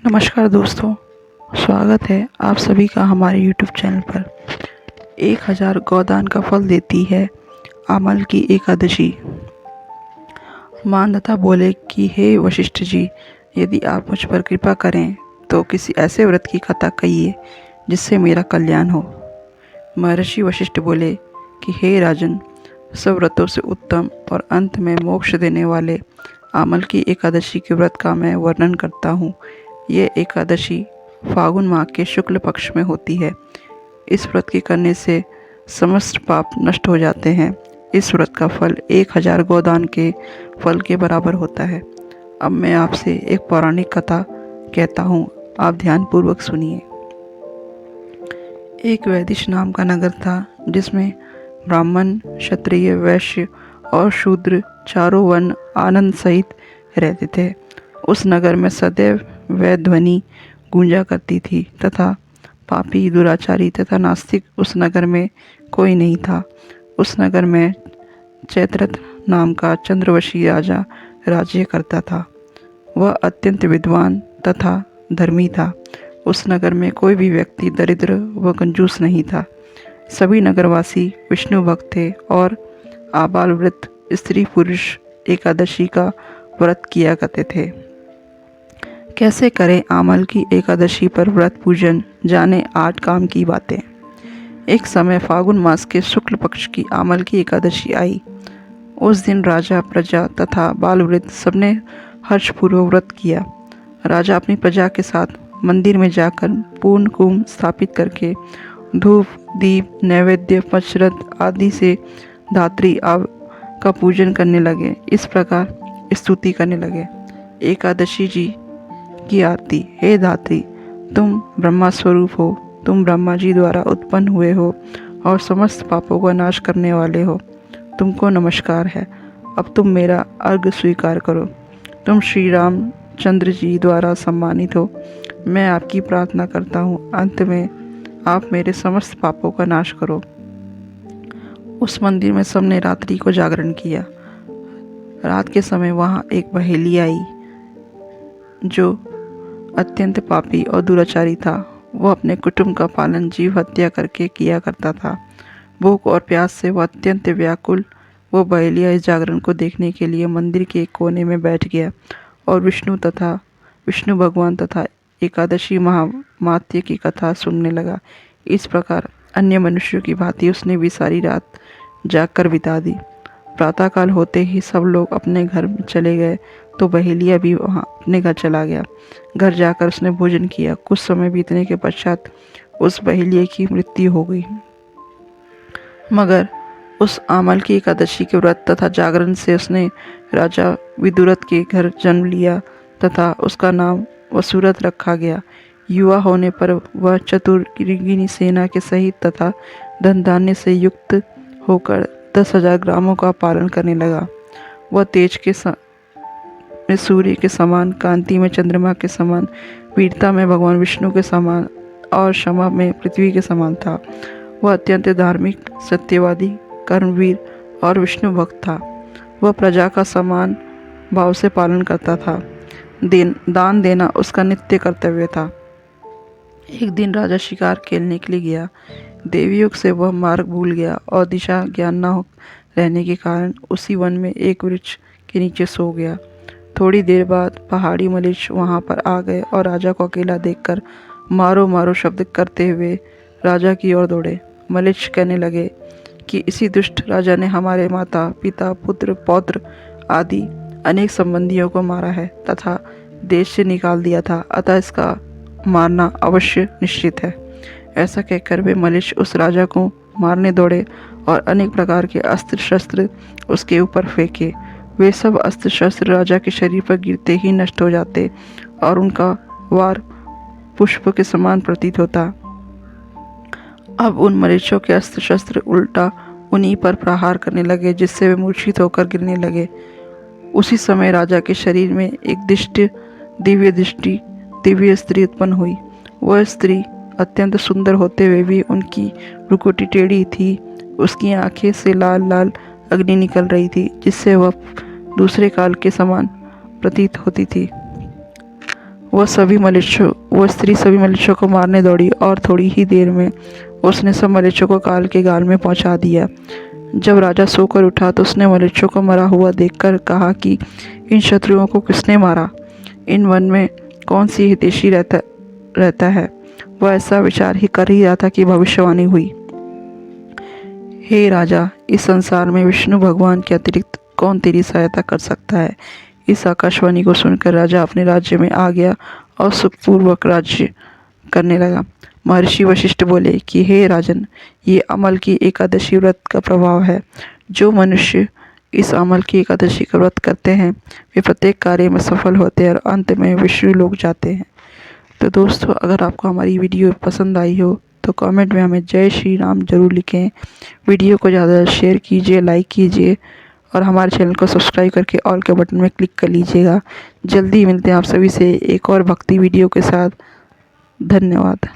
नमस्कार दोस्तों, स्वागत है आप सभी का हमारे YouTube चैनल पर। 1000 गोदान का फल देती है आमल की एकादशी। मानदाता बोले कि हे वशिष्ठ जी, यदि आप मुझ पर कृपा करें तो किसी ऐसे व्रत की कथा कहिए जिससे मेरा कल्याण हो। महर्षि वशिष्ठ बोले कि हे राजन, सब व्रतों से उत्तम और अंत में मोक्ष देने वाले आमल की एकादशी के व्रत का मैं वर्णन करता हूँ। ये एकादशी फागुन माह के शुक्ल पक्ष में होती है। इस व्रत के करने से समस्त पाप नष्ट हो जाते हैं। इस व्रत का फल 1000 गोदान के फल के बराबर होता है। अब मैं आपसे एक पौराणिक कथा कहता हूँ, आप ध्यानपूर्वक सुनिए। एक वैदिश नाम का नगर था जिसमें ब्राह्मण, क्षत्रिय, वैश्य और शूद्र चारों वर्ण आनंद सहित रहते थे। उस नगर में सदैव वह ध्वनि गूंजा करती थी तथा पापी, दुराचारी तथा नास्तिक उस नगर में कोई नहीं था। उस नगर में चैत्ररथ नाम का चंद्रवशी राजा राज्य करता था। वह अत्यंत विद्वान तथा धर्मी था। उस नगर में कोई भी व्यक्ति दरिद्र व कंजूस नहीं था। सभी नगरवासी विष्णु भक्त थे और आबाल वृद्ध स्त्री पुरुष एकादशी का व्रत किया करते थे। कैसे करें आमल की एकादशी पर व्रत पूजन, जाने 8 काम की बातें। एक समय फागुन मास के शुक्ल पक्ष की आमल की एकादशी आई। उस दिन राजा, प्रजा तथा बाल वृद्ध सबने हर्षपूर्वक व्रत किया। राजा अपनी प्रजा के साथ मंदिर में जाकर पूर्ण कुंभ स्थापित करके धूप, दीप, नैवेद्य, पंचरत्न आदि से धात्री आव का पूजन करने लगे। इस प्रकार स्तुति करने लगे। एकादशी जी की आरती। हे धात्री, तुम ब्रह्मा स्वरूप हो, तुम ब्रह्मा जी द्वारा उत्पन्न हुए हो और समस्त पापों का नाश करने वाले हो। तुमको नमस्कार है। अब तुम मेरा अर्घ्य स्वीकार करो। तुम श्री रामचंद्र जी द्वारा सम्मानित हो। मैं आपकी प्रार्थना करता हूँ, अंत में आप मेरे समस्त पापों का नाश करो। उस मंदिर में सबने रात्रि को जागरण किया। रात के समय वहाँ एक बहेली आई जो अत्यंत पापी और दुराचारी था। वह अपने कुटुंब का पालन जीव हत्या करके किया करता था। भूख और प्यास से वह अत्यंत व्याकुल वो बहेलिया इस जागरण को देखने के लिए मंदिर के एक कोने में बैठ गया और विष्णु भगवान तथा एकादशी महात्म्य की कथा सुनने लगा। इस प्रकार अन्य मनुष्यों की भांति उसने भी सारी रात जागकर बिता दी। प्रातःकाल होते ही सब लोग अपने घर में चले गए तो बहेलिया भी वहाँ अपने घर चला गया। घर जाकर उसने भोजन किया। कुछ समय बीतने के पश्चात उस बहेलिया की मृत्यु हो गई। मगर उस आमल की एकादशी के व्रत तथा जागरण से उसने राजा विदुरथ के घर जन्म लिया तथा उसका नाम वसुरथ रखा गया। युवा होने पर वह चतुर्गिनी सेना के सहित तथा धन धान्य से युक्त होकर 10,000 ग्रामों का पालन करने लगा। वह तेज में सूर्य के समान, कांति में चंद्रमा के समान, वीरता में भगवान विष्णु के समान और क्षमा में पृथ्वी के समान था। वह अत्यंत धार्मिक, सत्यवादी, कर्मवीर और विष्णु भक्त था। वह प्रजा का समान भाव से पालन करता था। दान देना उसका नित्य कर्तव्य था। एक दिन राजा शिकार खेलने के लिए गया। देवयोग से वह मार्ग भूल गया और दिशा ज्ञान न रहने के कारण उसी वन में एक वृक्ष के नीचे सो गया। थोड़ी देर बाद पहाड़ी मलीच वहाँ पर आ गए और राजा को अकेला देखकर मारो मारो शब्द करते हुए राजा की ओर दौड़े। मलीच कहने लगे कि इसी दुष्ट राजा ने हमारे माता, पिता, पुत्र, पौत्र आदि अनेक संबंधियों को मारा है तथा देश से निकाल दिया था, अतः इसका मारना अवश्य निश्चित है। ऐसा कहकर वे मलीच उस राजा को मारने दौड़े और अनेक प्रकार के अस्त्र शस्त्र उसके ऊपर फेंके। वे सब अस्त्र शस्त्र राजा के शरीर पर गिरते ही नष्ट हो जाते और उनका वार पुष्प के समान प्रतीत होता। अब उन मरीचों के अस्त्र शस्त्र उल्टा उन्हीं पर प्रहार करने लगे, जिससे वे मूर्छित होकर गिरने लगे। उसी समय राजा के शरीर में एक दिव्य स्त्री उत्पन्न हुई। वह स्त्री अत्यंत सुंदर होते हुए भी उनकी भ्रुकुटी टेढ़ी थी। उसकी आंखें से लाल लाल अग्नि निकल रही थी, जिससे वह दूसरे काल के समान प्रतीत होती थी। वह स्त्री सभी मलेच्छों को मारने दौड़ी और थोड़ी ही देर में उसने सब मलेच्छों को काल के गाल में पहुंचा दिया। जब राजा सोकर उठा तो उसने मलेच्छों को मरा हुआ देखकर कहा कि इन शत्रुओं को किसने मारा? इन वन में कौन सी हितैषी रहता है? वह ऐसा विचार ही कर ही रहा था कि भविष्यवाणी हुई। हे राजा, इस संसार में विष्णु भगवान के अतिरिक्त कौन तेरी सहायता कर सकता है? इस आकाशवाणी को सुनकर राजा अपने राज्य में आ गया और सुखपूर्वक राज्य करने लगा। महर्षि वशिष्ठ बोले कि हे राजन, ये अमल की एकादशी व्रत का प्रभाव है। जो मनुष्य इस अमल की एकादशी का व्रत करते हैं वे प्रत्येक कार्य में सफल होते हैं और अंत में विष्णु लोक जाते हैं। तो दोस्तों, अगर आपको हमारी वीडियो पसंद आई हो तो कमेंट में हमें जय श्री राम जरूर लिखें। वीडियो को ज़्यादा शेयर कीजिए, लाइक कीजिए और हमारे चैनल को सब्सक्राइब करके ऑल के बटन में क्लिक कर लीजिएगा। जल्दी मिलते हैं आप सभी से एक और भक्ति वीडियो के साथ। धन्यवाद।